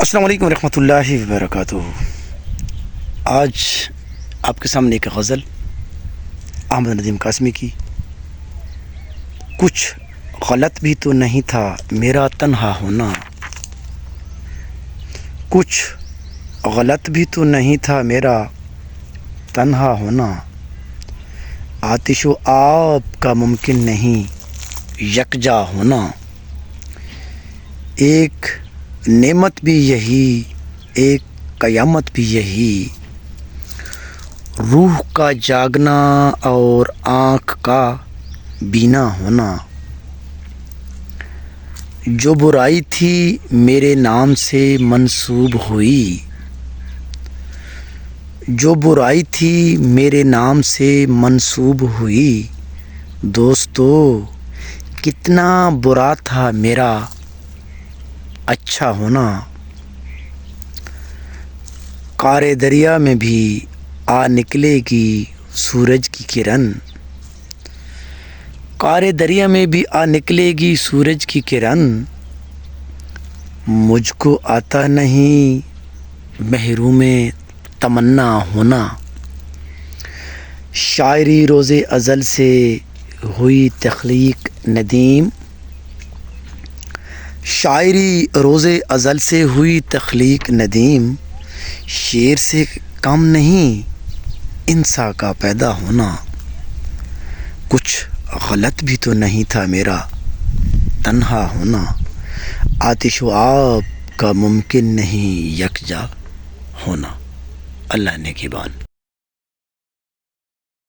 السلام علیکم ورحمۃ اللہ وبرکاتہ۔ آج آپ کے سامنے ایک غزل احمد ندیم قاسمی کی۔ کچھ غلط بھی تو نہیں تھا میرا تنہا ہونا، کچھ غلط بھی تو نہیں تھا میرا تنہا ہونا، آتش و آب کا ممکن نہیں یکجا ہونا، ایک نعمت بھی یہی ایک قیامت بھی یہی، روح کا جاگنا اور آنکھ کا بینا ہونا، جو برائی تھی میرے نام سے منسوب ہوئی، جو برائی تھی میرے نام سے منسوب ہوئی، دوستو کتنا برا تھا میرا اچھا ہونا، قعر دریا میں بھی آ نکلے گی سورج کی کرن، قعر دریا میں بھی آ نکلے گی سورج کی کرن، مجھ کو آتا نہیں محروم تمنا ہونا، شاعری روز ازل سے ہوئی تخلیق ندیم، شاعری روز ازل سے ہوئی تخلیق ندیم، شعر سے کم نہیں انسان کا پیدا ہونا، کچھ غلط بھی تو نہیں تھا میرا تنہا ہونا، آتش و آب کا ممکن نہیں یکجا ہونا۔ اللہ نگہبان۔